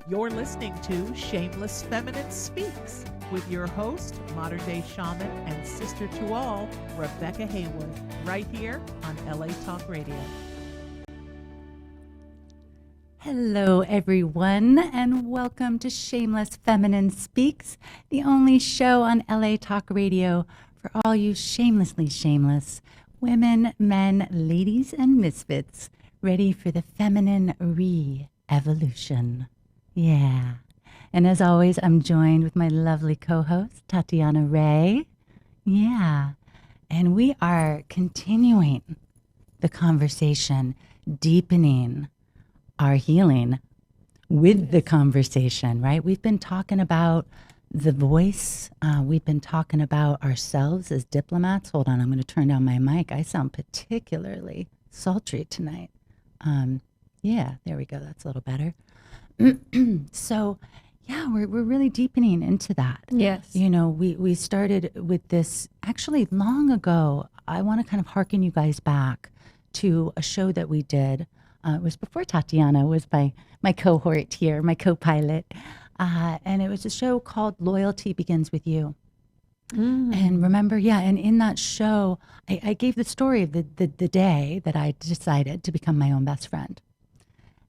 You're listening to Shameless Feminine Speaks with your host, modern day shaman and sister to all, Rebecca Haywood, right here on LA Talk Radio. Hello, everyone, and welcome to Shameless Feminine Speaks, the only show on LA Talk Radio for all you shamelessly shameless women, men, ladies, and misfits ready for the feminine re-evolution. Yeah. And as always, I'm joined with my lovely co-host, Tatyana Rae. Yeah. And we are continuing the conversation, deepening our healing with the conversation, right? We've been talking about the voice. We've been talking about ourselves as diplomats. Hold on, I'm going to turn down my mic. I sound particularly sultry tonight. Yeah, there we go. That's a little better. So, yeah, we're really deepening into that. Yes. You know, we started with this actually long ago. I want to kind of hearken you guys back to a show that we did. It was before Tatyana was my cohort here, my co-pilot. And it was a show called Loyalty Begins With You. And remember, and in that show, I gave the story of the day that I decided to become my own best friend.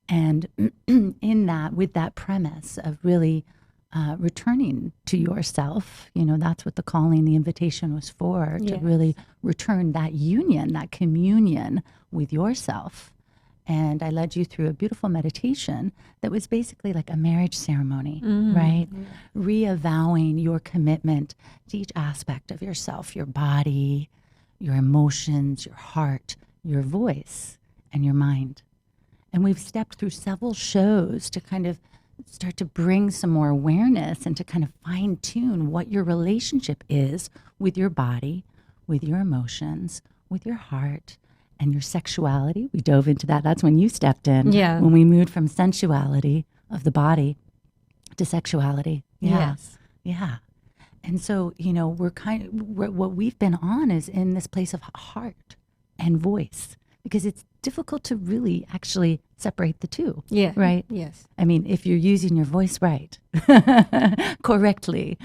And in that, with that premise of really returning to yourself, you know, that's what the calling, the invitation was for, to really return that union, that communion with yourself. And I led you through a beautiful meditation that was basically like a marriage ceremony, right? Reavowing your commitment to each aspect of yourself, your body, your emotions, your heart, your voice, and your mind. And we've stepped through several shows to kind of start to bring some more awareness and to kind of fine tune what your relationship is with your body, with your emotions, with your heart, and your sexuality. We dove into that. That's when you stepped in. Yeah. When we moved from sensuality of the body to sexuality. Yes. Yeah. And so, you know, what we've been on is in this place of heart and voice, because it's difficult to really actually separate the two. Yeah. Right? Yes. I mean, if you're using your voice right, correctly,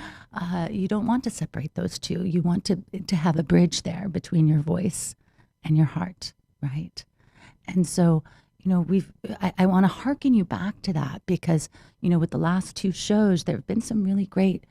you don't want to separate those two. You want to have a bridge there between your voice and your heart, right? And so, you know, I want to hearken you back to that because, you know, with the last two shows, there have been some really great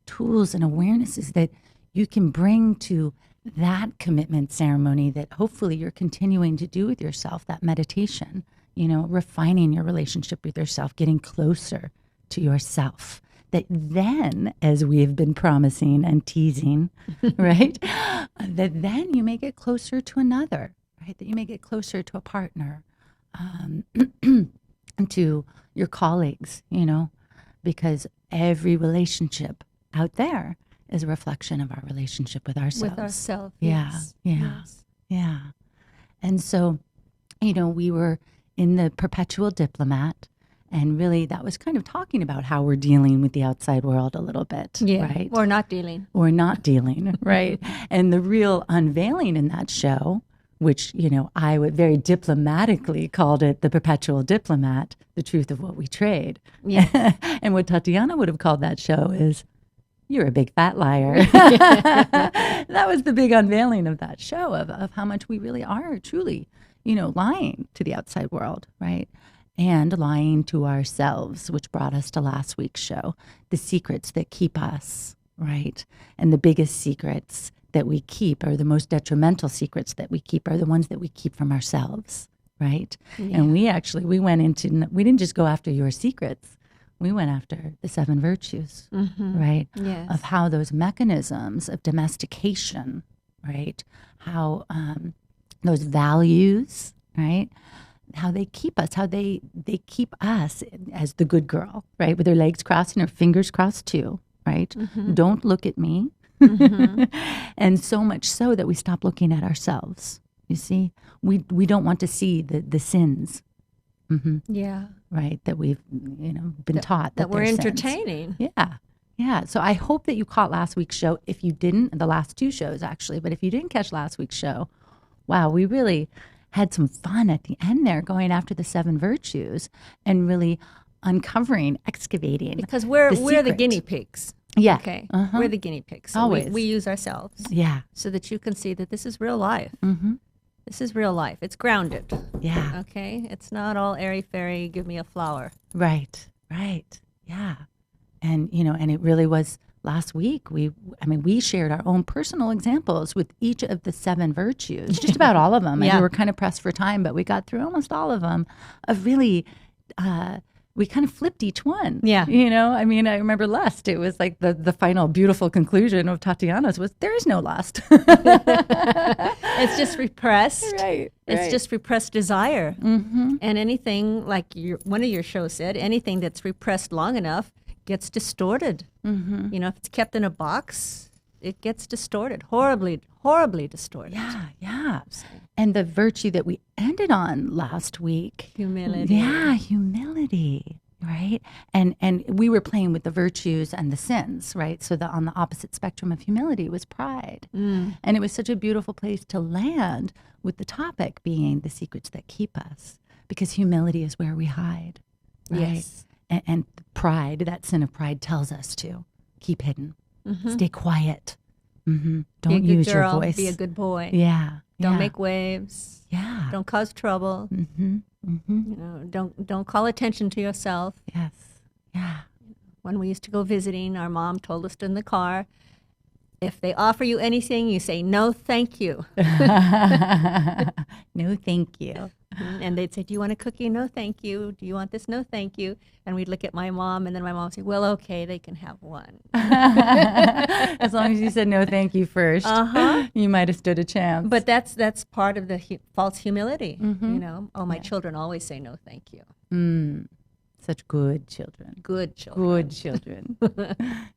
tools and awarenesses that you can bring to that commitment ceremony that hopefully you're continuing to do with yourself, that meditation, you know, refining your relationship with yourself, getting closer to yourself. That then, as we have been promising and teasing, right, that then you may get closer to another, right, that you may get closer to a partner, and to your colleagues, you know, because every relationship out there is a reflection of our relationship with ourselves. With ourselves, Yeah. And so, you know, we were in the perpetual diplomat. And really, that was kind of talking about how we're dealing with the outside world a little bit, right? Or not dealing. Or not dealing, right? And the real unveiling in that show, which, you know, I would very diplomatically called it the perpetual diplomat, the truth of what we trade. Yeah. And what Tatyana would have called that show is, you're a big fat liar. That was the big unveiling of that show, of how much we really are truly, you know, lying to the outside world, right? And lying to ourselves, which brought us to last week's show, the secrets that keep us, right? And the biggest secrets that we keep, or the most detrimental secrets that we keep, are the ones that we keep from ourselves, right? Yeah. And we didn't just go after your secrets. We went after the 7 virtues, right? Yes. Of how those mechanisms of domestication, right? How those values, right? How they keep us, how they keep us as the good girl, right? With her legs crossed and her fingers crossed too, right? Don't look at me. And so much so that we stop looking at ourselves. You see, we don't want to see the sins. Yeah. Right, that we've, you know, been taught that we're they're sins. entertaining. Yeah. So I hope that you caught last week's show. If you didn't, the last 2 shows actually, but if you didn't catch last week's show, wow, we really had some fun at the end there going after the 7 virtues and really uncovering, excavating. Because we're the secret. guinea pigs. Yeah. Okay. Uh-huh. We're the guinea pigs. So Always. we use ourselves. Yeah. So that you can see that this is real life. Mm-hmm. This is real life. It's grounded. Yeah. Okay. It's not all airy-fairy, give me a flower. Right. Yeah. And, and it really was last week. We shared our own personal examples with each of the 7 virtues, just about all of them. And we were kind of pressed for time, but we got through almost all of them of really, we kind of flipped each one. Yeah. I remember lust. It was like the final beautiful conclusion of Tatyana's was there is no lust. It's just repressed. Right. It's just repressed desire. Mm-hmm. And anything, like one of your shows said, anything that's repressed long enough gets distorted. Mm-hmm. If it's kept in a box, it gets distorted, horribly distorted. Yeah. And the virtue that we ended on last week. Humility. Yeah, humility, right? And we were playing with the virtues and the sins, right? So on the opposite spectrum of humility was pride. And it was such a beautiful place to land with the topic being the secrets that keep us, because humility is where we hide, right? Yes. And pride, that sin of pride tells us to keep hidden, stay quiet. Mm-hmm. Don't be a good use girl, your voice. Be a good boy. Yeah. Don't make waves. Yeah. Don't cause trouble. Mm-hmm. Mm-hmm. Don't call attention to yourself. Yes. Yeah. When we used to go visiting, our mom told us in the car, if they offer you anything, you say, no, thank you. No, thank you. And they'd say, do you want a cookie? No, thank you. Do you want this? No, thank you. And we'd look at my mom, and then my mom would say, well, okay, they can have one. As long as you said no, thank you first, you might have stood a chance. But that's part of the false humility, Mm-hmm. My children always say no, thank you. Such good children. Good children. Good children.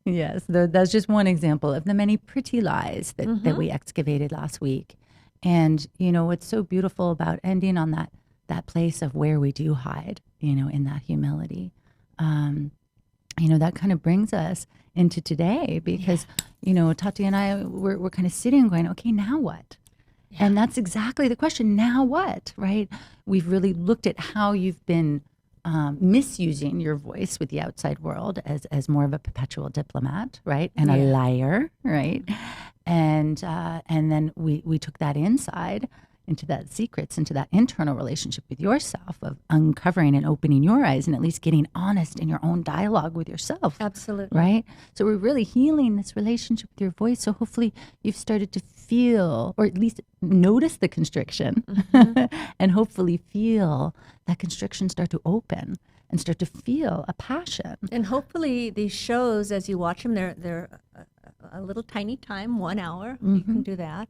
Yes, that's just one example of the many pretty lies that we excavated last week. And, what's so beautiful about ending on that place of where we do hide, in that humility, that kind of brings us into today because, Tati and I, we're kind of sitting going, okay, now what? Yeah. And that's exactly the question. Now what, right? We've really looked at how you've been misusing your voice with the outside world as more of a perpetual diplomat, right? And a liar, right? And then we took that inside into that secrets, into that internal relationship with yourself of uncovering and opening your eyes and at least getting honest in your own dialogue with yourself. Absolutely. Right? So we're really healing this relationship with your voice. So hopefully you've started to feel, or at least notice the constriction and hopefully feel that constriction start to open and start to feel a passion. And hopefully these shows, as you watch them, they're a little tiny time, 1 hour. You can do that,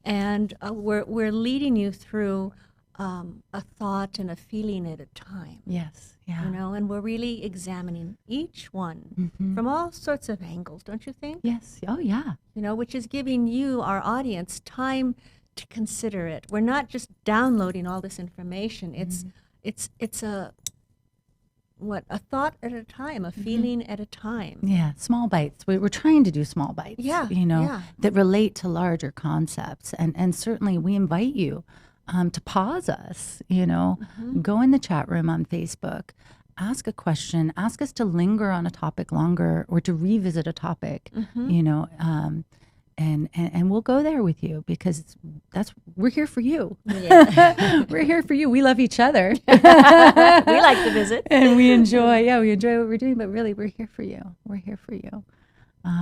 And we're leading you through a thought and a feeling at a time. Yes, yeah. And we're really examining each one from all sorts of angles, don't you think? Yes, oh yeah. Which is giving you, our audience, time to consider it. We're not just downloading all this information. It's a thought at a time, a feeling at a time. Yeah, small bites. We're trying to do small bites, that relate to larger concepts. And certainly we invite you to pause us, go in the chat room on Facebook, ask a question, ask us to linger on a topic longer or to revisit a topic, and we'll go there with you because we're here for you. Yeah. We're here for you. We love each other. We like to visit. And we enjoy what we're doing, but really we're here for you. We're here for you.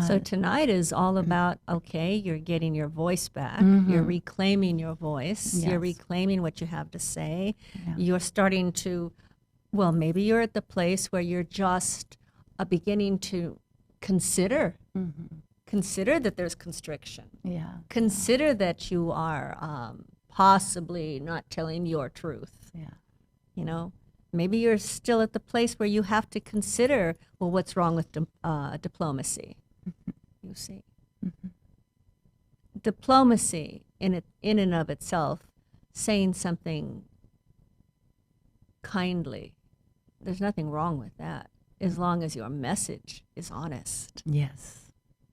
So tonight is all about, okay, you're getting your voice back. You're reclaiming your voice. Yes. You're reclaiming what you have to say. Yeah. You're starting to, maybe you're at the place where you're just beginning to consider. Consider that there's constriction. Yeah. Consider that you are possibly not telling your truth. Yeah. Maybe you're still at the place where you have to consider, what's wrong with diplomacy? You see. Diplomacy in and of itself, saying something kindly, there's nothing wrong with that, as long as your message is honest. Yes.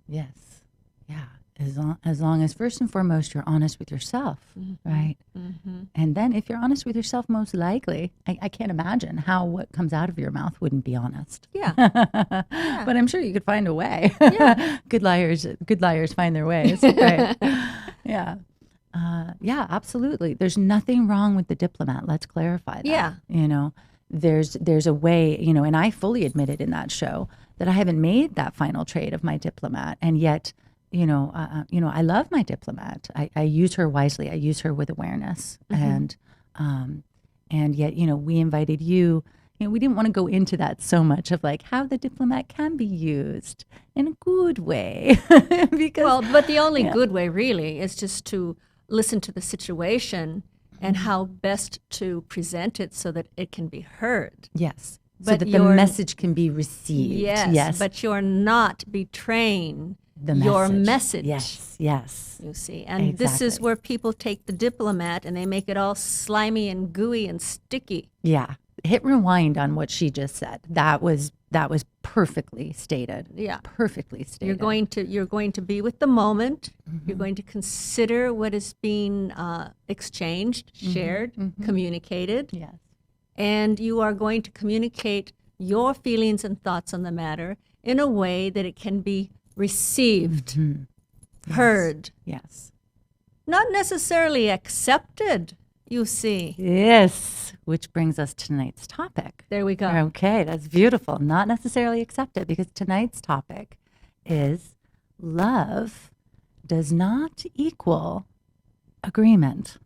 Yes. Yeah. as long as first and foremost you're honest with yourself, right? And then if you're honest with yourself, most likely, I can't imagine how what comes out of your mouth wouldn't be honest. Yeah. But I'm sure you could find a way. Yeah. Good liars find their ways, right? Yeah. Yeah, absolutely. There's nothing wrong with the diplomat. Let's clarify that. Yeah. You know, there's a way, you know, and I fully admitted in that show that I haven't made that final trade of my diplomat, and yet, you know, I love my diplomat. I use her wisely. I use her with awareness, and yet, you know, we invited you. You know, we didn't want to go into that so much of like how the diplomat can be used in a good way, because But the only good way really is just to listen to the situation and how best to present it so that it can be heard. yes, so But that the you're- message can be received. Yes, but you're not betraying the your message. Yes. You see, and this is Exactly. where people take the diplomat and they make it all slimy and gooey and sticky. Yeah. Hit rewind on what she just said. That was perfectly stated. Yeah. Perfectly stated. You're going to be with the moment. Mm-hmm. You're going to consider what is being exchanged, shared, communicated, Yes. and you are going to communicate your feelings and thoughts on the matter in a way that it can be received, heard, Yes. not necessarily accepted. You see, Yes. Which brings us to tonight's topic. there we go. Okay, that's beautiful. Not necessarily accepted, because tonight's topic is love does not equal agreement.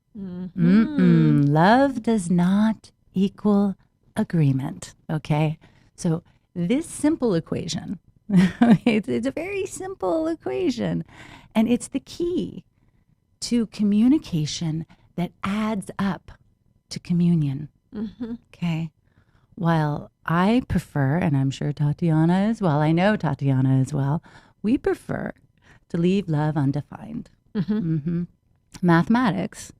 Love does not equal agreement. Okay, so this simple equation, it's a very simple equation, and it's the key to communication that adds up to communion. Okay. While I prefer, and I'm sure Tatyana as well, I know Tatyana as well, we prefer to leave love undefined. Mathematics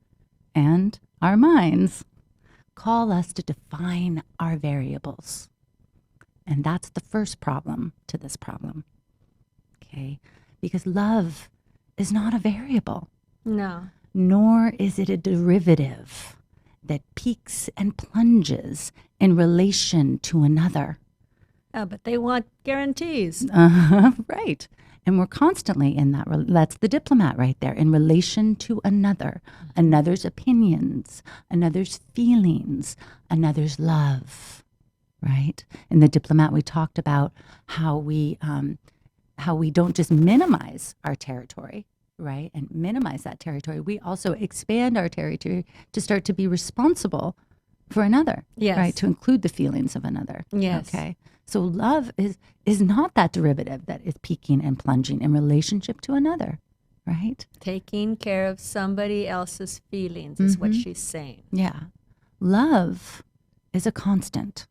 and our minds call us to define our variables. And that's the first problem to this problem. Okay. Because love is not a variable, No. nor is it a derivative that peaks and plunges in relation to another. But they want guarantees. Right. And we're constantly in that. That's the diplomat right there, in relation to another, another's opinions, another's feelings, another's love. Right. In the diplomat, we talked about how we don't just minimize our territory, right, and minimize that territory. We also expand our territory to start to be responsible for another, Yes. right, to include the feelings of another. Yes. Okay. So love is not that derivative that is peaking and plunging in relationship to another, right? Taking care of somebody else's feelings is what she's saying. Yeah. Love is a constant,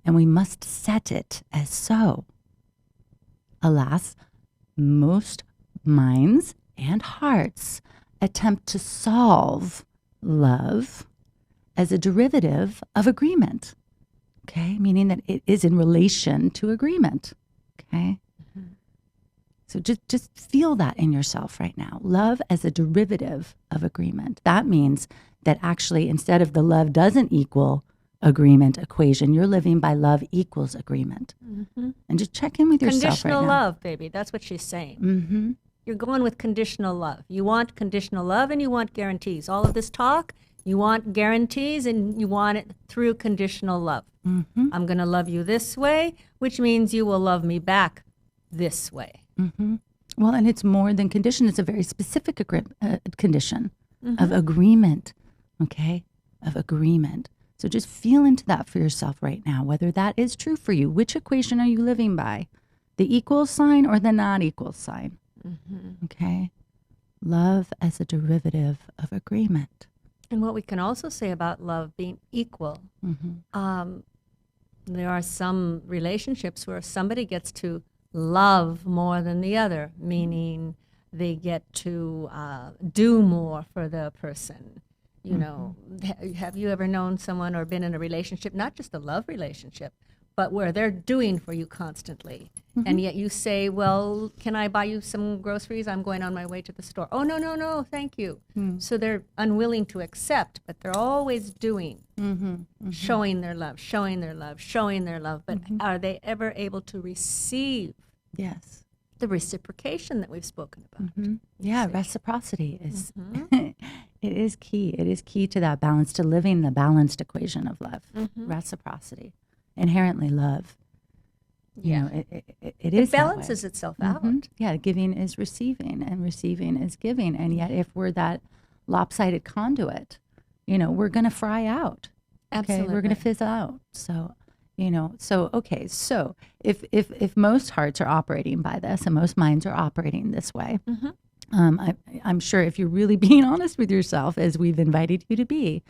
and we must set it as so. Alas, most minds and hearts attempt to solve love as a derivative of agreement. Okay, meaning that it is in relation to agreement. Okay, so just feel that in yourself right now. Love as a derivative of agreement. That means that actually, instead of the love doesn't equal agreement equation, you're living by love equals agreement. And just check in with yourself Conditional right now. love, baby. That's what she's saying. You're going with conditional love. You want conditional love and you want guarantees. All of this talk, you want guarantees and you want it through conditional love. I'm going to love you this way, which means you will love me back this way. Well, and it's more than condition. It's a very specific condition of agreement, okay, of agreement. So just feel into that for yourself right now, whether that is true for you. Which equation are you living by? The equal sign or the not equal sign? Okay. Love as a derivative of agreement. And what we can also say about love being equal, there are some relationships where somebody gets to love more than the other, meaning they get to do more for the person. You know, have you ever known someone or been in a relationship, not just a love relationship, but where they're doing for you constantly. And yet you say, well, can I buy you some groceries? I'm going on my way to the store. Oh, no, thank you. So they're unwilling to accept, but they're always doing, showing their love, showing their love, showing their love. But are they ever able to receive Yes. the reciprocation that we've spoken about? Yeah, reciprocity is it is key. It is key to that balance, to living the balanced equation of love. Reciprocity, inherently love. You know, it is It balances itself out. Yeah, giving is receiving and receiving is giving. And yet if we're that lopsided conduit, you know, we're going to fry out. Absolutely. Okay? We're going to fizz out. So, you know, so if most hearts are operating by this and most minds are operating this way, I'm sure if you're really being honest with yourself, as we've invited you to be,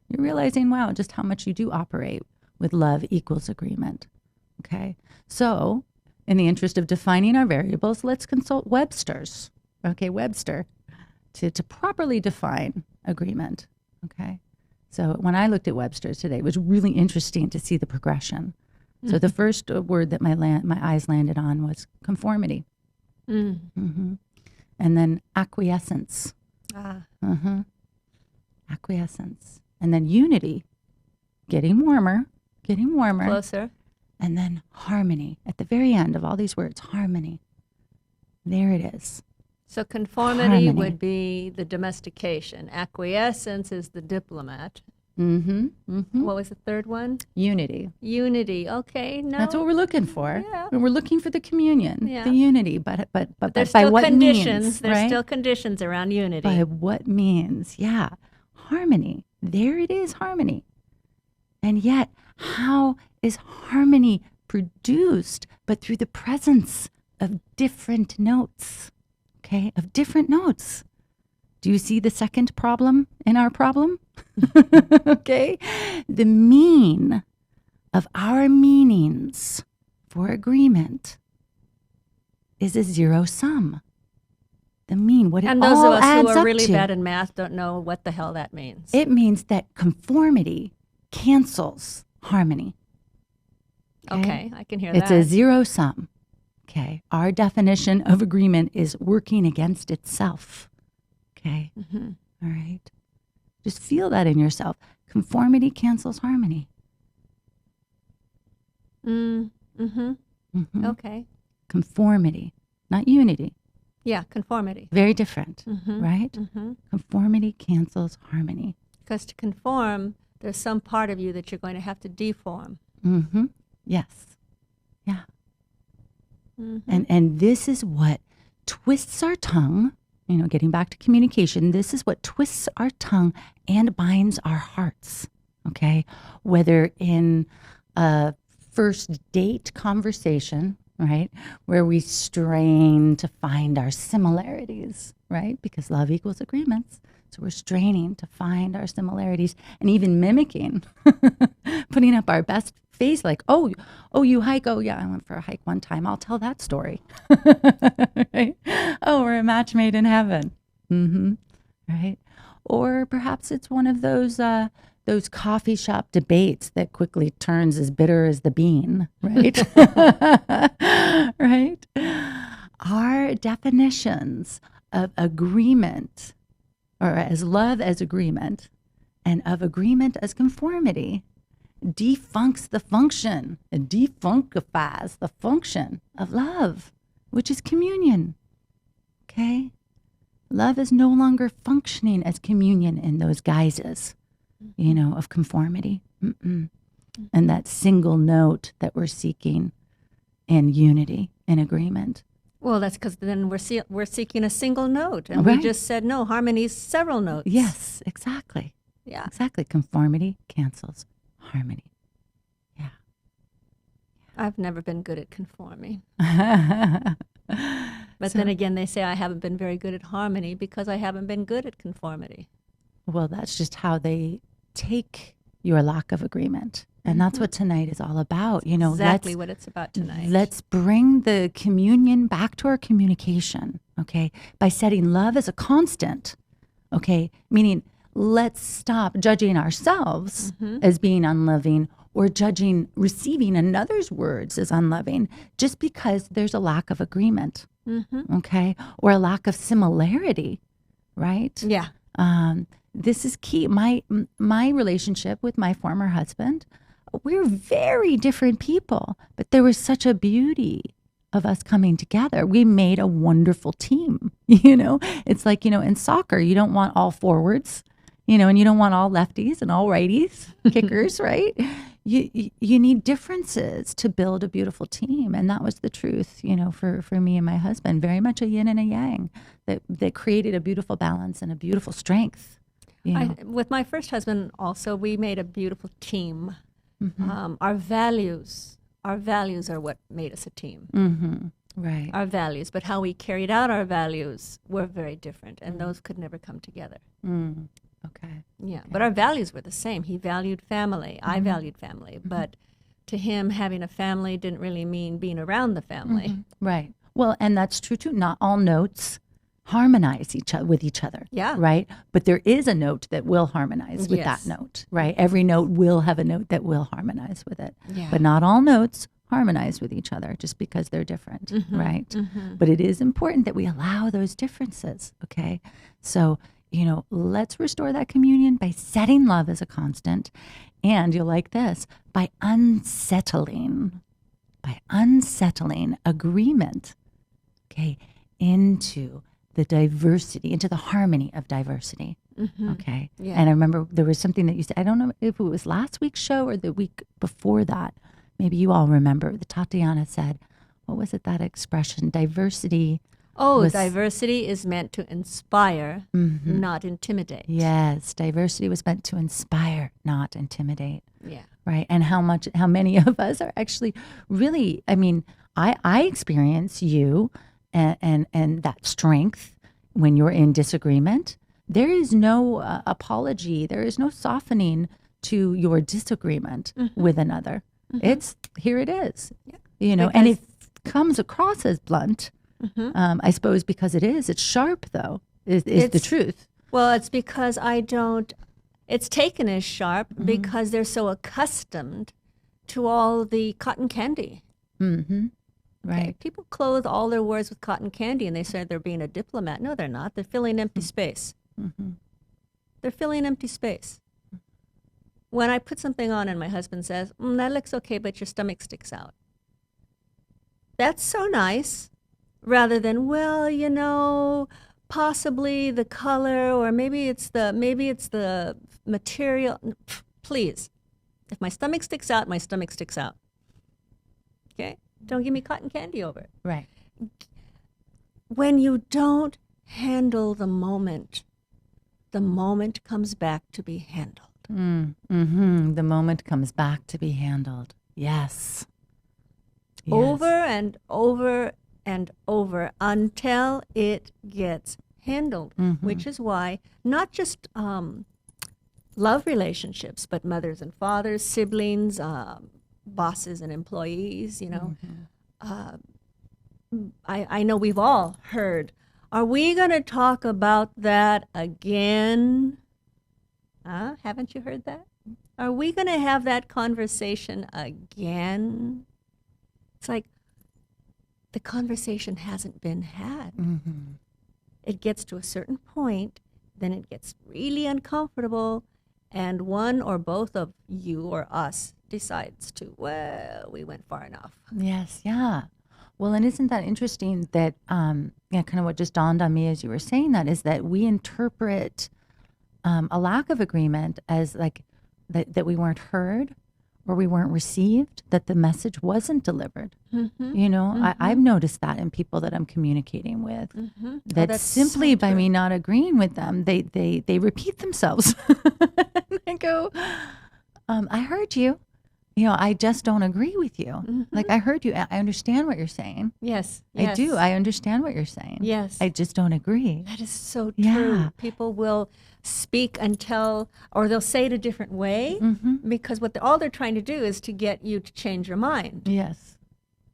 you're realizing, wow, just how much you do operate with love equals agreement. Okay. So in the interest of defining our variables, let's consult Webster's. Okay. Webster to properly define agreement. Okay. So when I looked at Webster's today, it was really interesting to see the progression. So the first word that my eyes landed on was conformity. And then acquiescence. Acquiescence. And then unity, getting warmer. Closer. And then harmony. At the very end of all these words, harmony. There it is. So conformity would be the domestication. Acquiescence is the diplomat. What was the third one? Unity. Unity. Okay, no. That's what we're looking for. Yeah. And we're looking for the communion, Yeah. the unity, but There's by still what conditions. means, There's right? still conditions around unity. By what means? Yeah. Harmony. There it is, harmony. And yet, how is harmony produced but through the presence of different notes? Okay, of different notes. Do you see the second problem in our problem? Okay, the mean of our meanings for agreement is a zero sum. The mean, what it and those all of us adds who are up really to. bad in math don't know what the hell that means. It means that conformity cancels harmony. Okay, I can hear It's that. a zero sum. Okay. Our definition of agreement is working against itself. Okay. All right. Just feel that in yourself. Conformity cancels harmony. Okay. Conformity, not unity. Yeah, conformity. Very different, right? Conformity cancels harmony. Because to conform, there's some part of you that you're going to have to deform. Yes. Yeah. And this is what twists our tongue, you know, getting back to communication, this is what twists our tongue and binds our hearts, okay? Whether in a first date conversation, right, where we strain to find our similarities, right? Because love equals agreements. So we're straining to find our similarities and even mimicking, putting up our best face like, oh, you hike? Oh, yeah, I went for a hike one time. I'll tell that story. Right? Oh, we're a match made in heaven. Right? Or perhaps it's one of those coffee shop debates that quickly turns as bitter as the bean, right? Right? Our definitions of agreement, or as love as agreement, and of agreement as conformity, defuncts the function. It defunctifies the function of love, which is communion. Okay? Love is no longer functioning as communion in those guises, you know, of conformity. And that single note that we're seeking in unity, in agreement. Well, that's because then we're seeking a single note. And Right. we just said, no, harmony is several notes. Yes, exactly. Yeah. Exactly. Conformity cancels harmony. Yeah. I've never been good at conforming. Yeah. But then again, they say I haven't been very good at harmony because I haven't been good at conformity. Well, that's just how they take your lack of agreement. And that's what tonight is all about. You know, Exactly what it's about tonight. Let's bring the communion back to our communication, okay, by setting love as a constant, okay, meaning let's stop judging ourselves as being unloving or judging receiving another's words as unloving just because there's a lack of agreement, okay, or a lack of similarity, right? Yeah. This is key. My relationship with my former husband, we're very different people, but there was such a beauty of us coming together. We made a wonderful team. It's like, in soccer, you don't want all forwards, and you don't want all lefties and all righties, kickers, right? You need differences to build a beautiful team. And that was the truth, for me and my husband, very much a yin and a yang that created a beautiful balance and a beautiful strength. With my first husband also, we made a beautiful team. Our values are what made us a team. Right. Our values, but how we carried out our values were very different, and those could never come together. Okay. Yeah, but our values were the same. He valued family. I valued family, but to him, having a family didn't really mean being around the family. Right. Well, and that's true too. Not all notes harmonize with each other. Yeah. Right. But there is a note that will harmonize with that note. Right. Every note will have a note that will harmonize with it. Yeah. But not all notes harmonize with each other just because they're different. Right. But it is important that we allow those differences. Okay. So, let's restore that communion by setting love as a constant. And you'll like this, by unsettling agreement, okay, into the diversity, into the harmony of diversity. Okay. Yeah. And I remember there was something that you said, I don't know if it was last week's show or the week before that. Maybe you all remember that Tatyana said, what was it, that expression? Diversity. Diversity is meant to inspire, not intimidate. Yes. Diversity was meant to inspire, not intimidate. Yeah. Right. And how many of us are actually really, I experience you and that strength when you're in disagreement. There is no apology. There is no softening to your disagreement with another. It's, here it is, and it comes across as blunt, I suppose, because it's sharp though, is the truth. Well, it's because it's taken as sharp because they're so accustomed to all the cotton candy. Right. Okay. People clothe all their words with cotton candy and they say they're being a diplomat. No, they're not. They're filling empty space. They're filling empty space. When I put something on and my husband says, that looks okay, but your stomach sticks out. That's so nice. Rather than, possibly the color, or maybe it's the material. Please, if my stomach sticks out, my stomach sticks out. Okay? Don't give me cotton candy over it. Right. When you don't handle the moment comes back to be handled. The moment comes back to be handled. Yes. Over and over and over until it gets handled, which is why not just love relationships, but mothers and fathers, siblings, bosses and employees, I know we've all heard, are we going to talk about that again? Haven't you heard that? Are we going to have that conversation again? It's like the conversation hasn't been had. It gets to a certain point, then it gets really uncomfortable, and one or both of you or us decides to, we went far enough. Yes, yeah. Well, and isn't that interesting that, kind of what just dawned on me as you were saying that is that we interpret a lack of agreement as like that we weren't heard or we weren't received, that the message wasn't delivered. I've noticed that in people that I'm communicating with, that simply so by me not agreeing with them, they repeat themselves. And I go, I heard you. I just don't agree with you. Like, I heard you. I understand what you're saying. Yes. I do. I understand what you're saying. Yes. I just don't agree. That is so true. Yeah. People will speak or they'll say it a different way because all they're trying to do is to get you to change your mind. Yes.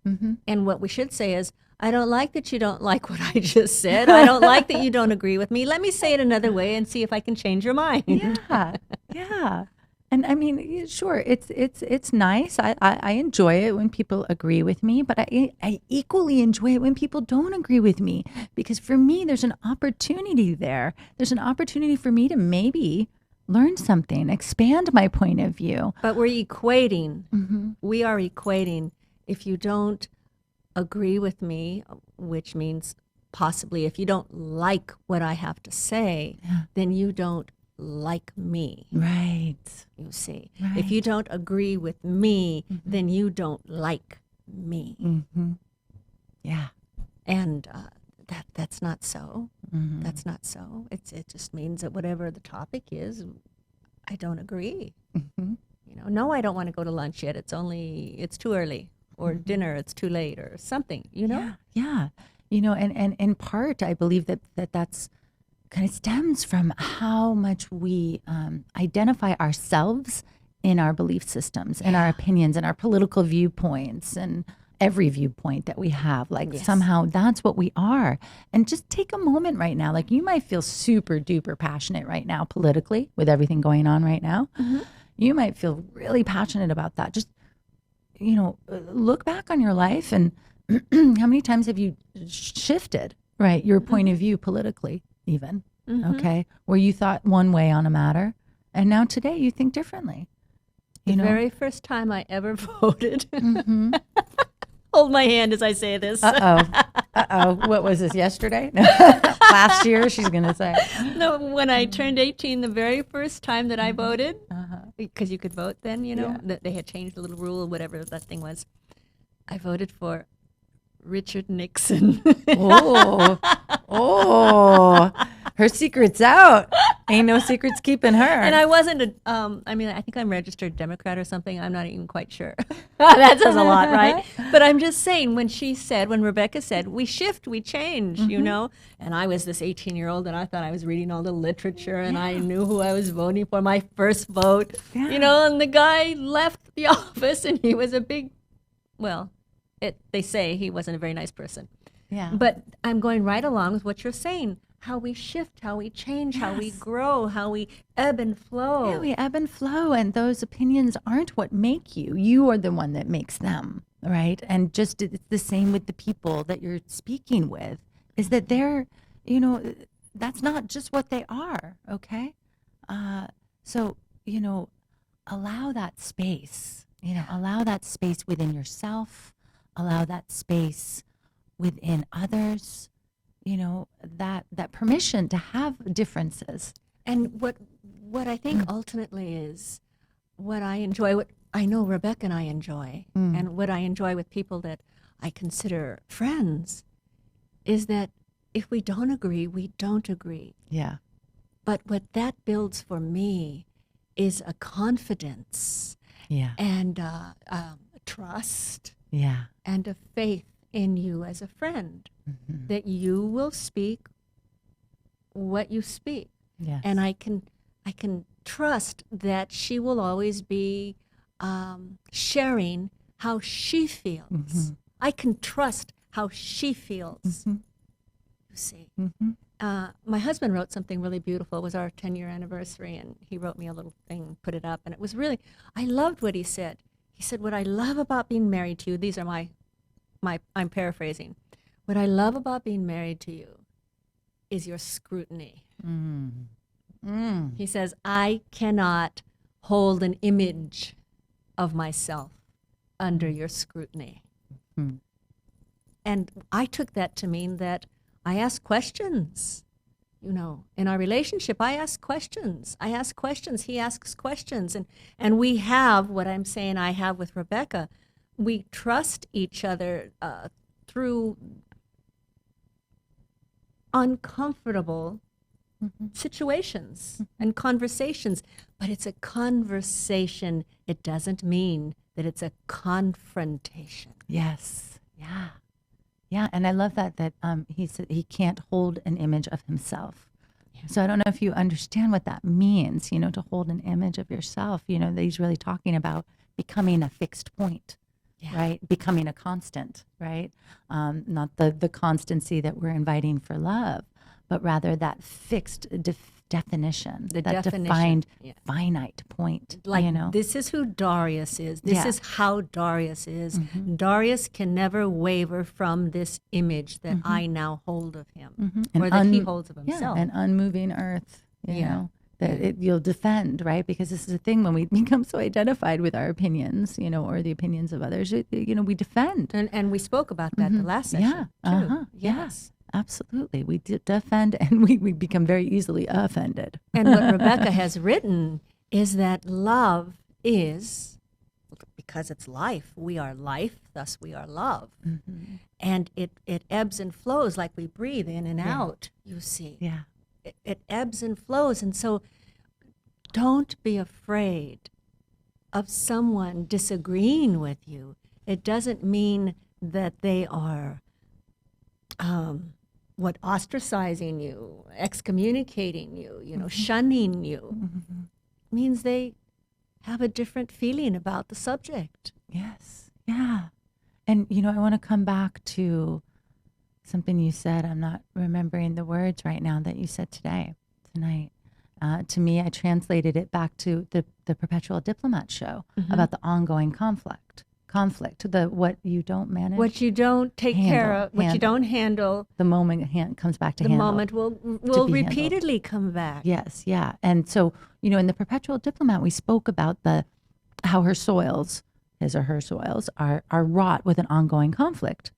And what we should say is, I don't like that you don't like what I just said. I don't like that you don't agree with me. Let me say it another way and see if I can change your mind. Yeah. Yeah. And I mean, sure, it's nice. I enjoy it when people agree with me, but I equally enjoy it when people don't agree with me, because for me, there's an opportunity there. There's an opportunity for me to maybe learn something, expand my point of view. But we're equating. We are equating. If you don't agree with me, which means possibly if you don't like what I have to say, then you don't like me. Right. You see. Right. If you don't agree with me, then you don't like me. Yeah. And that's not so. That's not so. It just means that whatever the topic is, I don't agree. You know, no, I don't want to go to lunch yet. It's too early, or dinner, it's too late, or something. You know. Yeah. You know, and in part, I believe that's kind of stems from how much we identify ourselves in our belief systems, in our opinions, and our political viewpoints, and every viewpoint that we have. Like somehow that's what we are. And just take a moment right now. Like you might feel super duper passionate right now politically with everything going on right now. You might feel really passionate about that. Just, you know, look back on your life and how many times have you shifted, right, your point of view politically even, okay, where you thought one way on a matter and now today you think differently. The very first time I ever voted. Hold my hand as I say this. What was this, yesterday? Last year, she's going to say. No, when I turned 18, the very first time that I voted, because you could vote then, you know, that they had changed the little rule, whatever that thing was. I voted for Richard Nixon. Her secret's out. Ain't no secrets keeping her. And I wasn't I mean, I think I'm registered Democrat or something. I'm not even quite sure. That says a lot, right? But I'm just saying, when Rebecca said, we shift, we change, you know? And I was this 18-year-old, and I thought I was reading all the literature, and I knew who I was voting for, my first vote, you know? And the guy left the office, and he was a big, they say he wasn't a very nice person. Yeah. But I'm going right along with what you're saying. How we shift, how we change, how we grow, how we ebb and flow. Yeah, we ebb and flow, and those opinions aren't what make you. You are the one that makes them, right? And just it's the same with the people that you're speaking with, is that they're, you know, that's not just what they are, okay? So, you know, allow that space, allow that space within yourself, allow that space within others, that permission to have differences. And what I think ultimately is what I enjoy, what I know Rebecca and I enjoy, and what I enjoy with people that I consider friends, is that if we don't agree, we don't agree. Yeah. But what that builds for me is a confidence. Yeah. And trust. Yeah. And a faith in you as a friend, that you will speak what you speak. Yes. And I can trust that she will always be sharing how she feels. I can trust how she feels. You see. My husband wrote something really beautiful. It was our 10-year anniversary, and he wrote me a little thing, put it up, and it was really, I loved what he said. He said, what I love about being married to you, these are my I'm paraphrasing. What I love about being married to you is your scrutiny. He says, I cannot hold an image of myself under your scrutiny. And I took that to mean that I ask questions. In our relationship, I ask questions. I ask questions. He asks questions. And we have, what I'm saying I have with Rebecca, we trust each other through uncomfortable situations and conversations. But it's a conversation. It doesn't mean that it's a confrontation. Yes. Yeah. Yeah. And I love that he said he can't hold an image of himself. Yeah. So I don't know if you understand what that means, to hold an image of yourself, that he's really talking about becoming a fixed point. Yeah. Right? Becoming a constant, right? Not the constancy that we're inviting for love, but rather that fixed, definition, The that definition, defined yeah. finite point. Like, you know, this is who Darius is. This Yeah. is how Darius is. Darius can never waver from this image that I now hold of him, or that he holds of himself. Yeah, an unmoving earth. You Yeah. know, that you'll defend, right? Because this is the thing, when we become so identified with our opinions, you know, or the opinions of others, you know, we defend. And we spoke about that the last session, Yeah. too. Yes. Absolutely. We defend, and we become very easily offended. And what Rebecca has written is that love is, because it's life, we are life, thus we are love. And it ebbs and flows like we breathe in and out, you see. Yeah. It ebbs and flows. And so don't be afraid of someone disagreeing with you. It doesn't mean that they are ostracizing you, excommunicating you, you know, shunning you. It means they have a different feeling about the subject. Yes. Yeah. And, you know, I want to come back to something you said. I'm not remembering the words right now that you said tonight. To me, I translated it back to the Perpetual Diplomat show about the ongoing conflict, what you don't manage. What you don't take care of, what you don't handle, the moment comes back to the handle. moment will repeatedly come back. Yes, yeah. And so, you know, in the Perpetual Diplomat, we spoke about how her soils, his or her soils, are wrought with an ongoing conflict,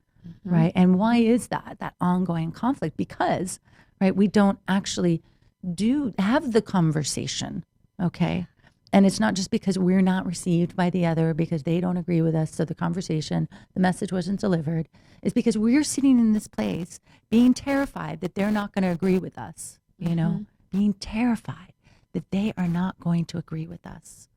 right? And why is that ongoing conflict? Because, right, we don't actually have the conversation, okay? And it's not just because we're not received by the other, because they don't agree with us, so the message wasn't delivered. It's because we're sitting in this place being terrified that they're not going to agree with us, you know, being terrified that they are not going to agree with us,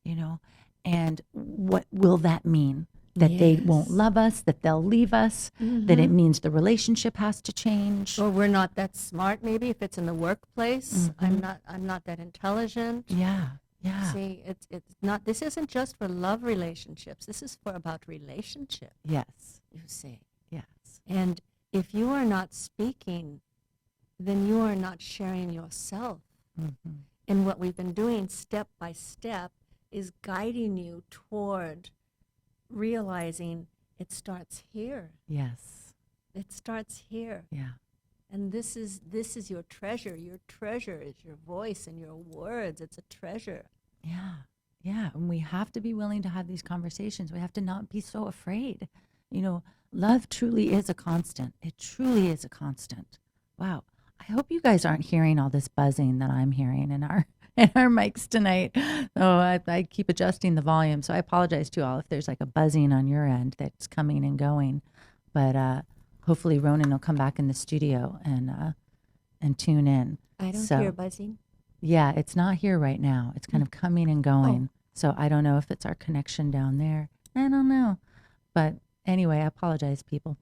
you know. And what will that mean? That they won't love us, that they'll leave us, that it means the relationship has to change. Or we're not that smart, maybe, if it's in the workplace. I'm not that intelligent. Yeah. Yeah. See, it's not, this isn't just for love relationships. This is about relationship. Yes. You see. Yes. And if you are not speaking, then you are not sharing yourself. And what we've been doing step by step is guiding you toward realizing it starts here. Yes. It starts here. Yeah. And this is your treasure. Your treasure is your voice and your words. It's a treasure. Yeah. Yeah. And we have to be willing to have these conversations. We have to not be so afraid. You know, love truly is a constant. It truly is a constant. Wow. I hope you guys aren't hearing all this buzzing that I'm hearing in our mics tonight. Oh, I keep adjusting the volume. So I apologize to all if there's like a buzzing on your end that's coming and going. But hopefully Ronan will come back in the studio and tune in. I don't hear buzzing. Yeah, it's not here right now. It's kind of coming and going. So I don't know if it's our connection down there. I don't know. But anyway, I apologize, people.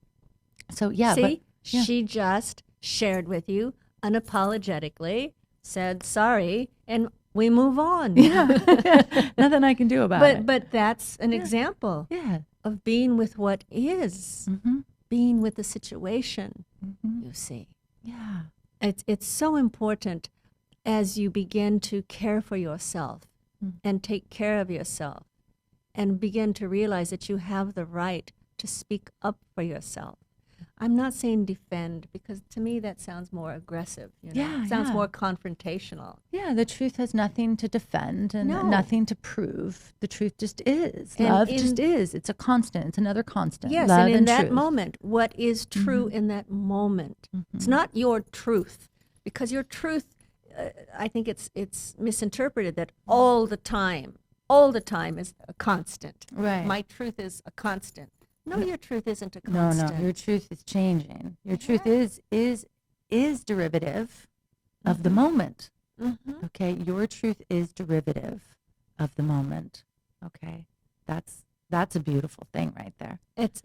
So yeah. See, she just shared with you unapologetically, said sorry, and we move on. Yeah. Nothing I can do about it. But that's an example of being with what is, being with the situation, you see. Yeah. It's so important as you begin to care for yourself and take care of yourself and begin to realize that you have the right to speak up for yourself. I'm not saying defend, because to me that sounds more aggressive. You know? Yeah, it sounds more confrontational. Yeah, the truth has nothing to defend and nothing to prove. The truth just is. And Love just is. It's a constant. It's another constant. Yes, Love and in that truth. moment, what is true in that moment? It's not your truth, because your truth, I think it's misinterpreted that all the time is a constant. Right. My truth is a constant. No, your truth isn't a constant. No, your truth is changing. Your truth is derivative of the moment. Okay, your truth is derivative of the moment. Okay, that's a beautiful thing right there. That's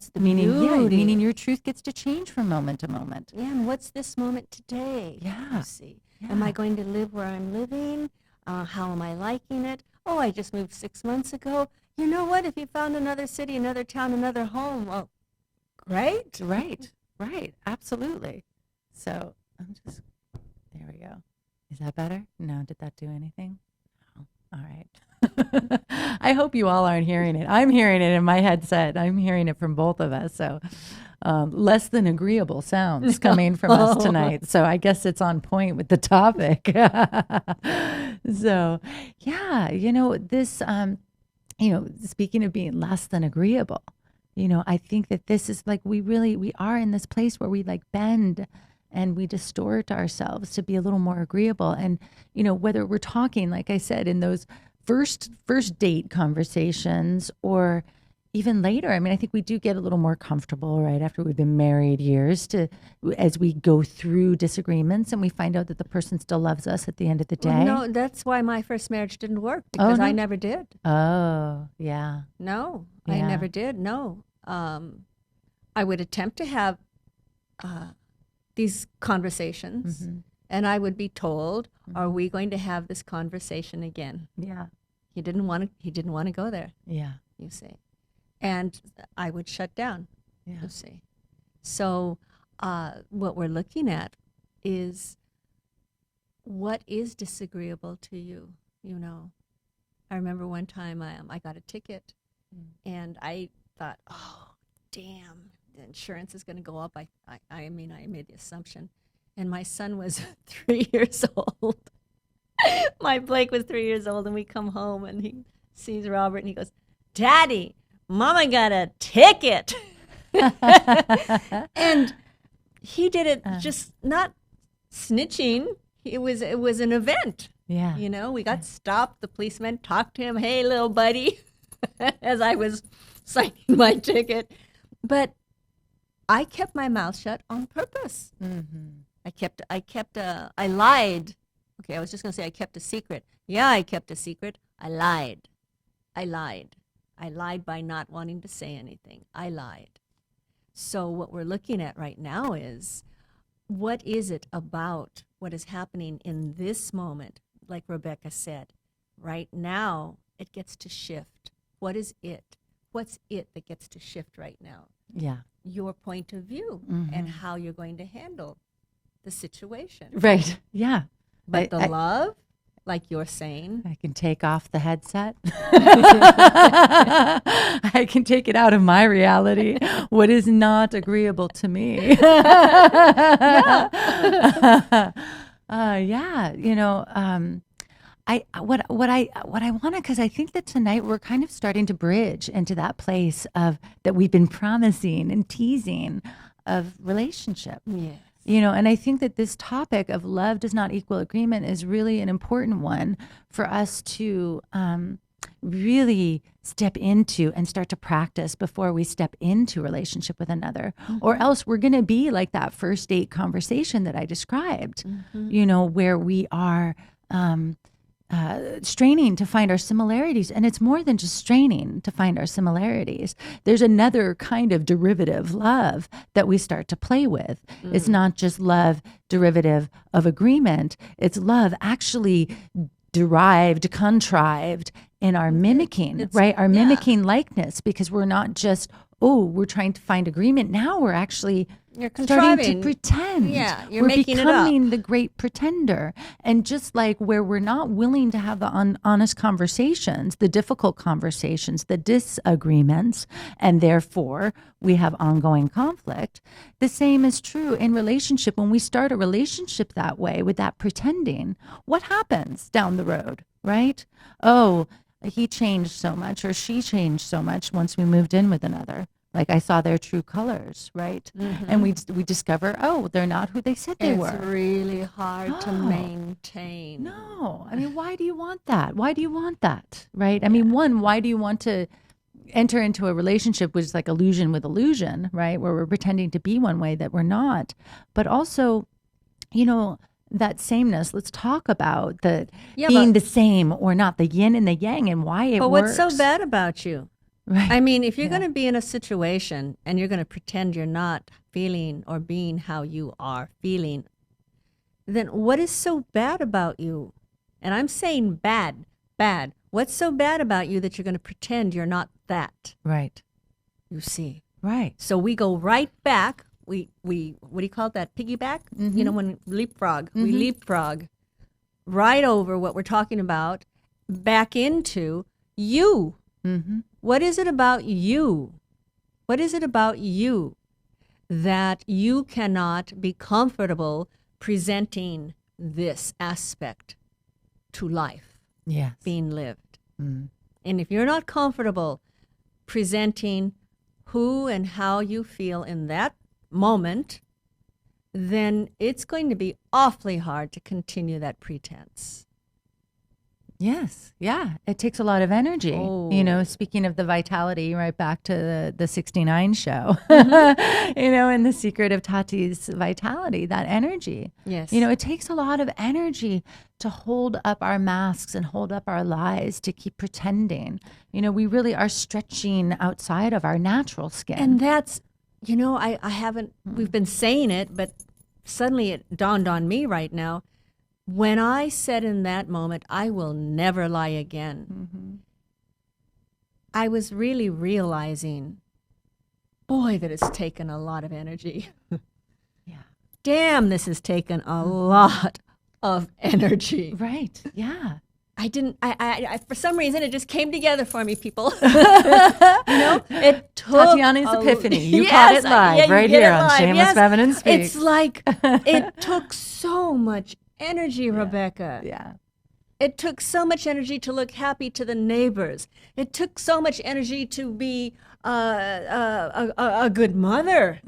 the meaning. beauty. Yeah, meaning your truth gets to change from moment to moment. Yeah, and what's this moment today? Yeah. You see, am I going to live where I'm living? How am I liking it? Oh, I just moved 6 months ago. You know what? If you found another city, another town, another home, well, great. Right. Absolutely. So there we go. Is that better? No, did that do anything? No. All right. I hope you all aren't hearing it. I'm hearing it in my headset. I'm hearing it from both of us. So less than agreeable sounds coming from us tonight. So I guess it's on point with the topic. So, yeah, this, speaking of being less than agreeable, I think that this is like we are in this place where we like bend and we distort ourselves to be a little more agreeable. And, whether we're talking, like I said, in those first date conversations or even later, I mean, I think we do get a little more comfortable right after we've been married years as we go through disagreements and we find out that the person still loves us at the end of the day. Well, no, that's why my first marriage didn't work, because no? I never did. Oh, yeah. No, Yeah. I never did. No. I would attempt to have these conversations, and I would be told, "Are we going to have this conversation again?" Yeah. He didn't want to go there. Yeah. You see, and I would shut down. Yeah. You see, so what we're looking at is what is disagreeable to you. I remember one time I got a ticket, and I thought, "Oh, damn, the insurance is going to go up." I mean, I made the assumption. And my son was 3 years old. My Blake was 3 years old, and we come home, and he sees Robert, and he goes, "Daddy, Mama got a ticket." And he did it just not snitching. It was an event. Yeah. We got stopped. The policeman talked to him. "Hey, little buddy," as I was signing my ticket. But I kept my mouth shut on purpose. I lied. Okay, I was just going to say I kept a secret. Yeah, I kept a secret. I lied. I lied by not wanting to say anything. I lied. So what we're looking at right now is, what is it about what is happening in this moment? Like Rebecca said, right now it gets to shift. What is it? What's it that gets to shift right now? Yeah. Your point of view and how you're going to handle the situation. Right. Yeah. But love, like you're saying, I can take off the headset. I can take it out of my reality. What is not agreeable to me? Yeah. What I want to, because I think that tonight we're kind of starting to bridge into that place of that we've been promising and teasing of relationship. Yes. And I think that this topic of love does not equal agreement is really an important one for us to really step into and start to practice before we step into relationship with another. Or else we're going to be like that first date conversation that I described, where we are straining to find our similarities. And it's more than just straining to find our similarities. There's another kind of derivative love that we start to play with. It's not just love derivative of agreement. It's love actually derived, contrived in our mimicking, right? Our mimicking likeness, because we're not just, we're trying to find agreement. Now we're actually starting to pretend. Yeah, you're we're making becoming it up. The great pretender. And just like where we're not willing to have the honest conversations, the difficult conversations, the disagreements, and therefore we have ongoing conflict, the same is true in relationship. When we start a relationship that way, with that pretending, what happens down the road, right? Oh, he changed so much, or she changed so much once we moved in with another. Like I saw their true colors, right? And we discover, they're not who they said they were. It's really hard to maintain. No. I mean, why do you want that? Why do you want that, right? I mean, why do you want to enter into a relationship which is like illusion with illusion, right? Where we're pretending to be one way that we're not. But also, that sameness. Let's talk about being the same or not, the yin and the yang, and why it works. But what's so bad about you? Right. I mean, if you're going to be in a situation and you're going to pretend you're not feeling or being how you are feeling, then what is so bad about you? And I'm saying bad. What's so bad about you that you're going to pretend you're not that? Right. You see. Right. So we go right back. We what do you call that? Piggyback? When leapfrog. We leapfrog right over what we're talking about back into you. Mm-hmm. What is it about you? What is it about you that you cannot be comfortable presenting this aspect to life Yes. being lived? Mm. And if you're not comfortable presenting who and how you feel in that moment, then it's going to be awfully hard to continue that pretense. Yes. Yeah. It takes a lot of energy. Oh. You know, speaking of the vitality, right back to the 69 show, Mm-hmm. you know, and the secret of Tati's vitality, that energy. Yes. You know, it takes a lot of energy to hold up our masks and hold up our lies, to keep pretending. You know, we really are stretching outside of our natural skin. And that's, you know, I haven't, we've been saying it, but suddenly it dawned on me right now. When I said in that moment, I will never lie again, Mm-hmm. I was really realizing, boy, that it's taken a lot of energy. Yeah. Damn, this has taken a lot of energy. Right. Yeah. I didn't, I for some reason, it just came together for me, people. You know, it took Tatyana's epiphany. You caught it live right here on Shameless Feminine Speaks. It's like, it took so much energy, Rebecca. Yeah. It took so much energy to look happy to the neighbors. It took so much energy to be a good mother,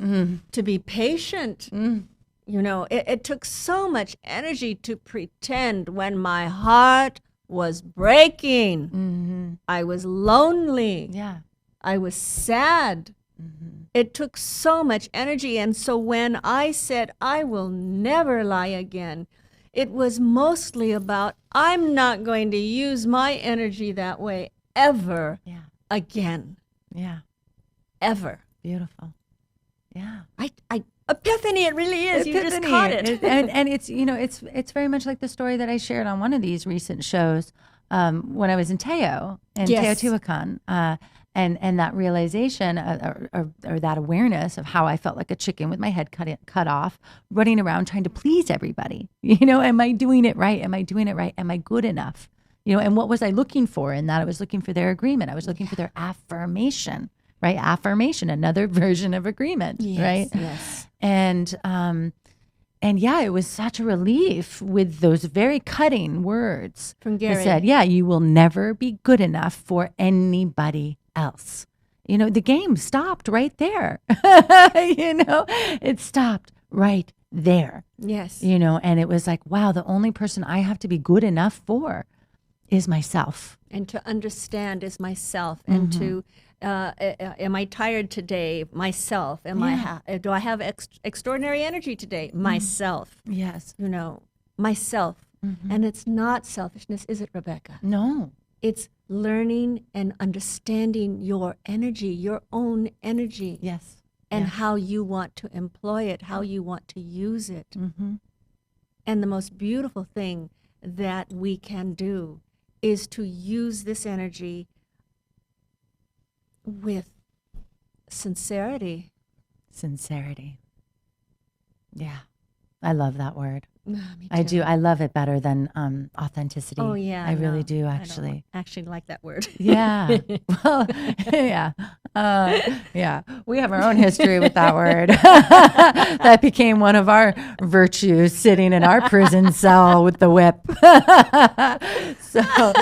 to be patient. You know, it took so much energy to pretend when my heart was breaking. Mm-hmm. I was lonely. Yeah. I was sad. Mm-hmm. It took so much energy. And so when I said, I will never lie again, it was mostly about, I'm not going to use my energy that way ever again. Yeah. Ever. Beautiful. Yeah. Epiphany, it really is. You just Epiphany. caught it. and it's, you know, it's very much like the story that I shared on one of these recent shows when I was in Teo, Yes. Teotihuacan, and that realization or that awareness of how I felt like a chicken with my head cut off, running around trying to please everybody. You know, am I doing it right? Am I doing it right? Am I good enough? You know, and what was I looking for in that? I was looking for their agreement. I was looking for their affirmation, right? Affirmation, another version of agreement, right? Yes. And yeah, it was such a relief with those very cutting words From Gary. that said, yeah, you will never be good enough for anybody else. You know, the game stopped right there. You know, it stopped right there. Yes. You know, and it was like, wow, the only person I have to be good enough for is myself. And to understand is myself, and to am I tired today? Myself. Do I have extraordinary energy today? Myself. Yes. You know, myself. And it's not selfishness, is it, Rebecca? No. It's learning and understanding your energy, your own energy. Yes. And how you want to employ it, how you want to use it. Mm-hmm. And the most beautiful thing that we can do is to use this energy with sincerity. Sincerity. Yeah. I love that word. Me I too. do. I love it better than authenticity. Oh, yeah. I really no, do, I actually. don't actually like that word. Yeah. Well, yeah. Yeah. We have our own history with that word. That became one of our virtues, sitting in our prison cell with the whip. So,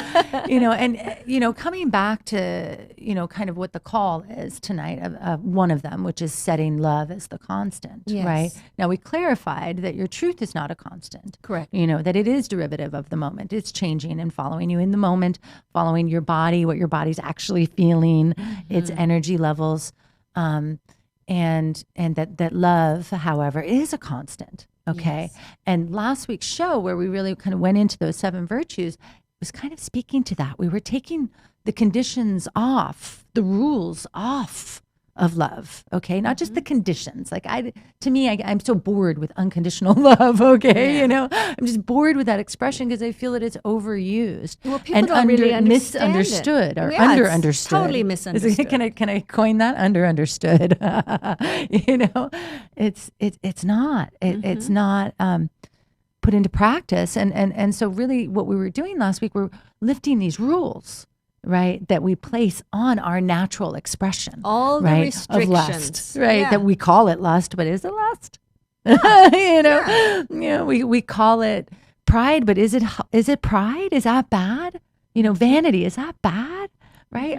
you know, and, you know, coming back to, you know, kind of what the call is tonight, one of them, which is setting love as the constant, Yes. right? Now, we clarified that your truth is not a constant. Correct. You know, that it is derivative of the moment. It's changing and following you in the moment, following your body, what your body's actually feeling, its energy levels. And that love, however, is a constant. Okay. Yes. And last week's show, where we really kind of went into those 7 virtues, was kind of speaking to that. We were taking the conditions off, the rules off of love, okay? Not just the conditions. Like I'm so bored with unconditional love, okay? Yeah. You know, I'm just bored with that expression because I feel that it's overused Well, people and don't really understand it. misunderstood or Yeah, it's understood. totally misunderstood. Can I coin that? Understood. You know, it's not. It's not put into practice. And so really what we were doing last week, we're lifting these rules, right, that we place on our natural expression. All the right, restrictions. Of lust, right, Yeah. that we call it lust, but is it lust? We call it pride, but is it pride? Is that bad? Vanity, is that bad? Right?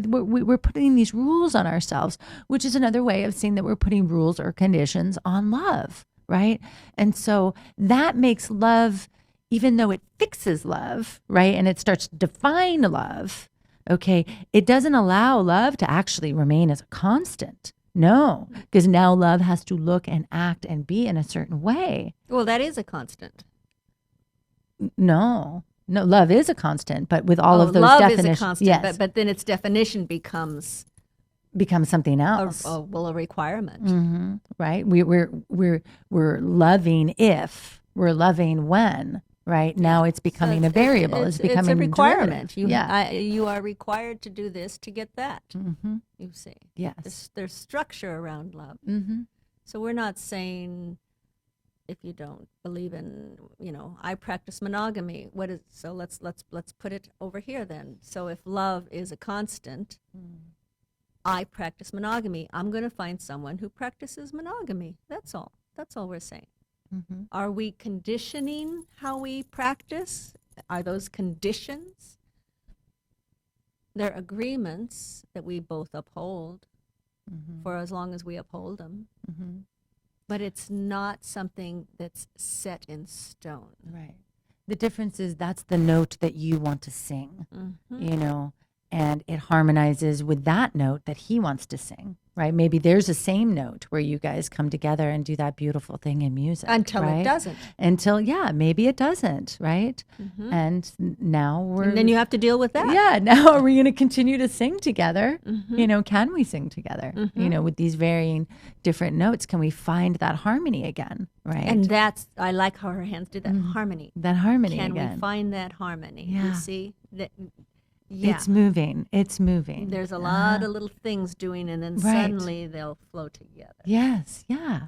We're putting these rules on ourselves, which is another way of saying that we're putting rules or conditions on love, right? And so that makes love, even though it fixes love, right? And it starts to define love, okay? It doesn't allow love to actually remain as a constant. No, because now love has to look and act and be in a certain way. Well, that is a constant. No, love is a constant, but with all of those love definitions, is a constant, yes, but then its definition becomes something else. a requirement. Right? We're loving if, we're loving when. Right now, it's becoming a variable. It's becoming a requirement. derivative. You are required to do this to get that. You see, Yes, there's structure around love. So we're not saying, if you don't believe in, I practice monogamy. So let's put it over here then. So if love is a constant, I practice monogamy. I'm going to find someone who practices monogamy. That's all. That's all we're saying. Are we conditioning how we practice? Are those conditions? They're agreements that we both uphold for as long as we uphold them. But it's not something that's set in stone. Right. The difference is that's the note that you want to sing, and it harmonizes with that note that he wants to sing, right? Maybe there's a same note where you guys come together and do that beautiful thing in music. Until right? it doesn't. Maybe it doesn't, right? And now And then you have to deal with that. Yeah, now are we going to continue to sing together? Can we sing together? With these varying different notes, can we find that harmony again, right? And I like how her hands did that harmony. That harmony Can again. we find that harmony? Yeah. You see? It's moving. It's moving. There's a lot of little things doing, and then suddenly they'll flow together. Yes, yeah.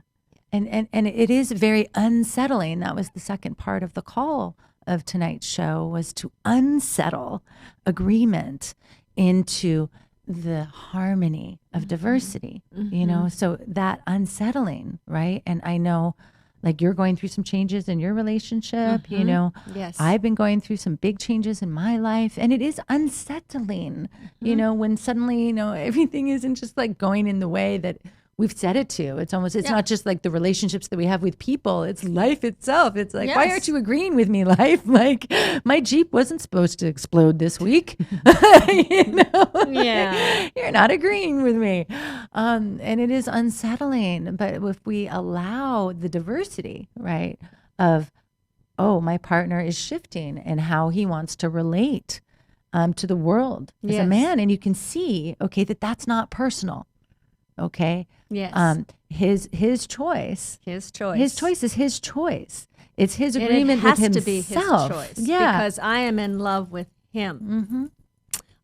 And it is very unsettling. That was the second part of the call of tonight's show, was to unsettle agreement into the harmony of diversity, so that unsettling, right? And I know, like, you're going through some changes in your relationship, Yes. I've been going through some big changes in my life, and it is unsettling, when suddenly, everything isn't just like going in the way that we've set it to. It's not just like the relationships that we have with people. It's life itself. It's like, why aren't you agreeing with me, life? Like, my Jeep wasn't supposed to explode this week. Yeah. You're not agreeing with me. And it is unsettling. But if we allow the diversity, right, of, my partner is shifting and how he wants to relate to the world as a man. And you can see, that's not personal. Okay. Yes. His choice. His choice. His choice is his choice. It's his And agreement it has with to be himself. his choice. Yeah. Because I am in love with him.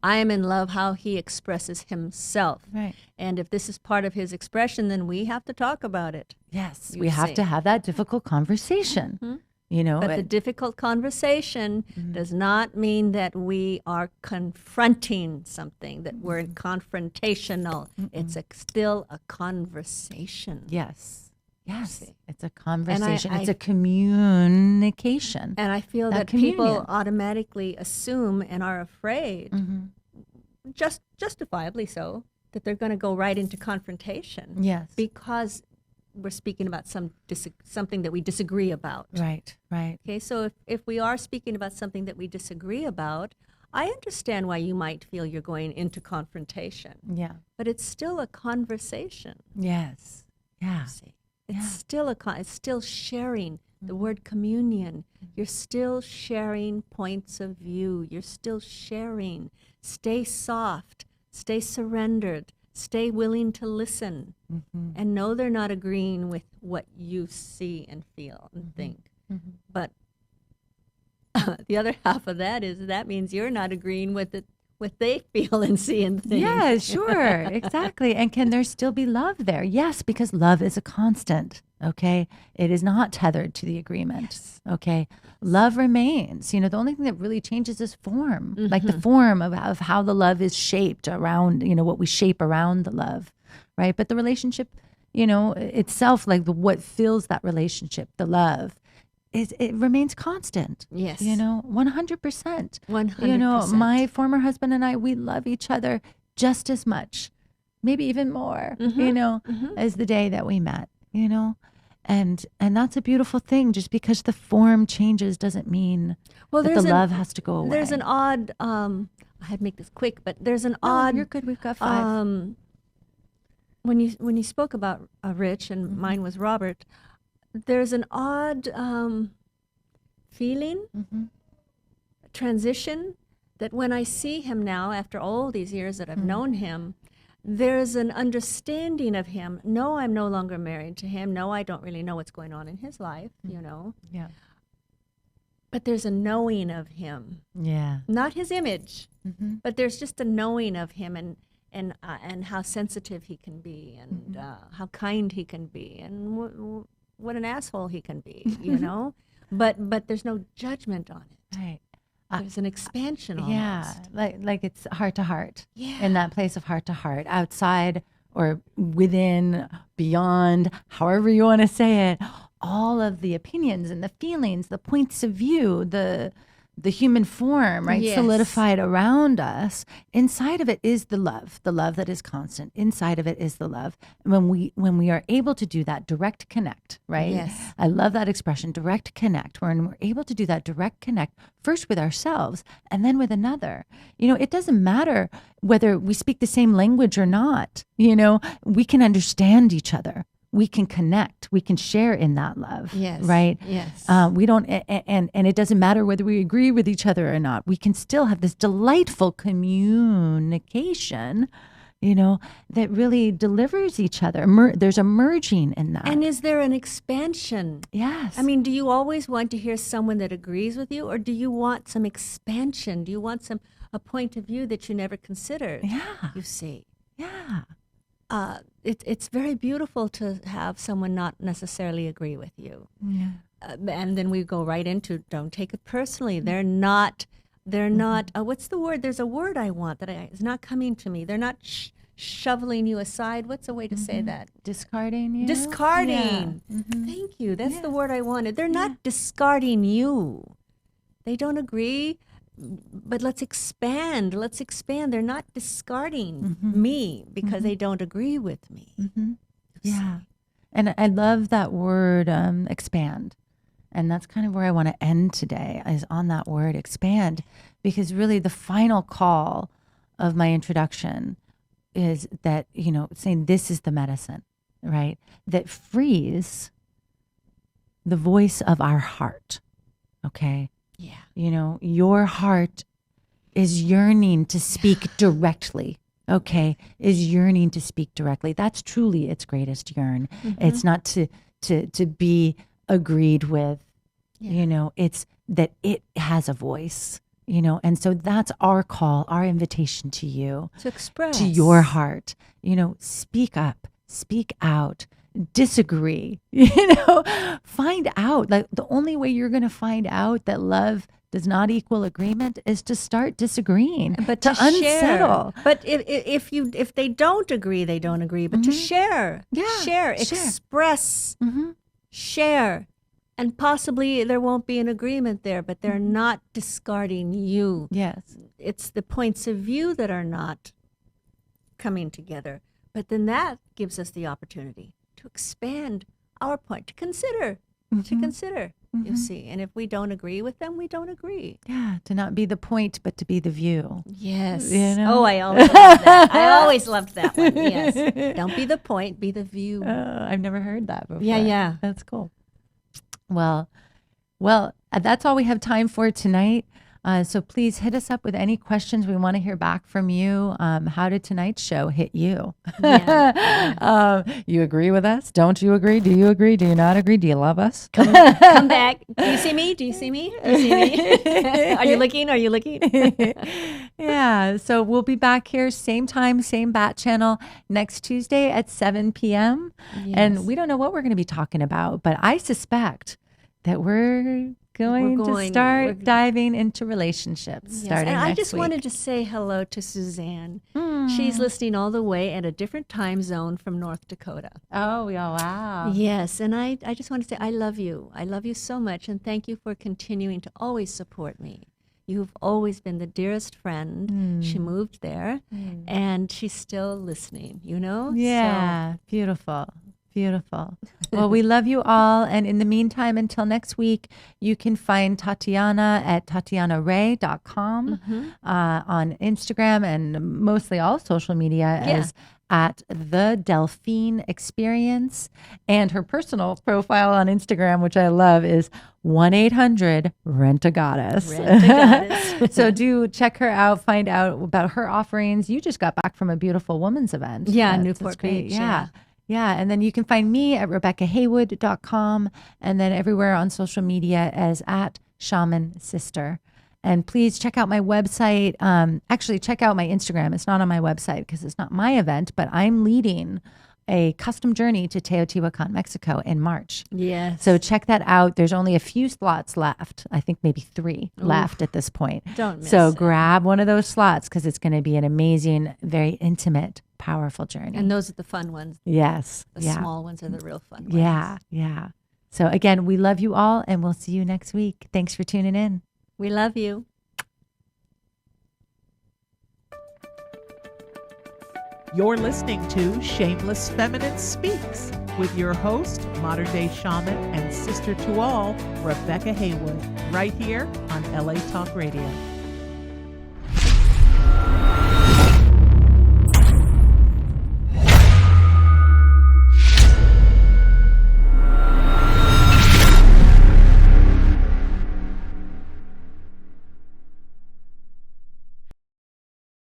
I am in love how he expresses himself. Right. And if this is part of his expression, then we have to talk about it. Yes. You We have see. to have that difficult conversation. But the difficult conversation does not mean that we are confronting something, that we're confrontational. It's still a conversation. Yes. Yes. See. It's a conversation. I- It's a communication. And I feel that communion. people automatically assume and are afraid, just justifiably so, that they're going to go right into confrontation. Yes. Because we're speaking about something that we disagree about. Right. Okay, so if we are speaking about something that we disagree about, I understand why you might feel you're going into confrontation. Yeah. But it's still a conversation. Yes. Yeah. See, it's still it's still sharing. The word communion. You're still sharing points of view. You're still sharing. Stay soft. Stay surrendered. Stay willing to listen and know they're not agreeing with what you see and feel and think. But the other half of that means you're not agreeing with what they feel and see and think. Yeah, sure. Exactly. And can there still be love there? Yes, because love is a constant. Okay. It is not tethered to the agreement. Yes. Okay. Love remains. The only thing that really changes is form, like the form of how the love is shaped around, what we shape around the love. Right. But the relationship, itself, like what fills that relationship, the love, it remains constant. Yes. 100%. 100%. My former husband and I, we love each other just as much, maybe even more, as the day that we met, and that's a beautiful thing. Just because the form changes doesn't mean that the love has to go away. There's an odd, I had to make this quick, but there's an odd. You're good. We've got 5. When you spoke about Rich and mine was Robert, there's an odd feeling, transition, that when I see him now, after all these years that I've known him, there's an understanding of him. No, I'm no longer married to him. No, I don't really know what's going on in his life, Yeah. But there's a knowing of him. Yeah. Not his image, but there's just a knowing of him and how sensitive he can be and how kind he can be and what an asshole he can be, But there's no judgment on it. Right. There's an expansion almost. Yeah, like it's heart to heart. Yeah. In that place of heart to heart, outside or within, beyond, however you want to say it, all of the opinions and the feelings, the points of view, the human form, right, Yes. solidified around us. Inside of it is the love that is constant. Inside of it is the love. When we are able to do that direct connect, right? Yes. I love that expression, direct connect. When we're able to do that direct connect, first with ourselves and then with another. It doesn't matter whether we speak the same language or not. We can understand each other. We can connect, we can share in that love, Yes. right? Yes. We don't, and it doesn't matter whether we agree with each other or not. We can still have this delightful communication, that really delivers each other. There's a merging in that. And is there an expansion? Yes. I mean, do you always want to hear someone that agrees with you, or do you want some expansion? Do you want a point of view that you never considered? Yeah. You see. Yeah. It's very beautiful to have someone not necessarily agree with you. Yeah. And then we go right into don't take it personally. They're not, what's the word? There's a word I want that is not coming to me. They're not shoveling you aside. What's a way to say that? Discarding you? Discarding. Yeah. Thank you. That's the word I wanted. They're not discarding you. They don't agree, but let's expand. Let's expand. They're not discarding me because they don't agree with me. Yeah. And I love that word, expand. And that's kind of where I want to end today, is on that word, expand. Because really the final call of my introduction is that, saying this is the medicine, right? That frees the voice of our heart, okay? Yeah. Your heart is yearning to speak directly, okay? Is yearning to speak directly. That's truly its greatest yearn. It's not to be agreed with, it's that it has a voice, and so that's our call, our invitation to you. To express. To your heart, speak up, speak out. Disagree, find out. Like the only way you're going to find out that love does not equal agreement is to start disagreeing, but to unsettle. Share. But if they don't agree, they don't agree. But to share, share, express, share, and possibly there won't be an agreement there, but they're not discarding you. Yes, it's the points of view that are not coming together. But then that gives us the opportunity to expand our point, to consider, you see. And if we don't agree with them, we don't agree. Yeah, to not be the point, but to be the view. Yes. Oh, I always loved that. I always loved that one, yes. Don't be the point, be the view. I've never heard that before. Yeah. That's cool. Well, that's all we have time for tonight. So please hit us up with any questions. We want to hear back from you. How did tonight's show hit you? Yeah. You agree with us? Don't you agree? Do you agree? Do you not agree? Do you love us? Come back. Do you see me? Do you see me? Do you see me? Are you looking? Are you looking? Yeah. So we'll be back here, same time, same bat channel next Tuesday at 7 p.m. And we don't know what we're going to be talking about, but I suspect that we're going to start diving into relationships starting and next I just week. wanted to say hello to Suzanne. She's listening all the way at a different time zone from North Dakota. Oh, yeah, wow. Yes, and I just want to say I love you. I love you so much, and thank you for continuing to always support me. You've always been the dearest friend. She moved there, and she's still listening, you know? Yeah, So, beautiful. Beautiful. Well, we love you all. And in the meantime, until next week, you can find Tatyana at TatyanaRae.com on Instagram and mostly all social media as at the Delphine Experience. And her personal profile on Instagram, which I love, is 1-800-RENT-A-GODDESS. So do check her out, find out about her offerings. You just got back from a beautiful women's event. yeah, That's Newport great. Beach. Yeah. And then you can find me at RebeccaHaywood.com and then everywhere on social media as at Shaman Sister. And please check out my website. Actually, check out my Instagram. It's not on my website because it's not my event, but I'm leading a custom journey to Teotihuacan, Mexico in March. Yes. So check that out. There's only a few slots left. I think maybe 3 left at this point. Don't miss So it. grab one of those slots because it's going to be an amazing, very intimate, powerful journey. And those are the fun ones. Yes. The small ones are the real fun ones. Yeah. So again, we love you all and we'll see you next week. Thanks for tuning in. We love you. You're listening to Shameless Feminine Speaks with your host, modern day shaman and sister to all, Rebecca Haywood, right here on LA Talk Radio.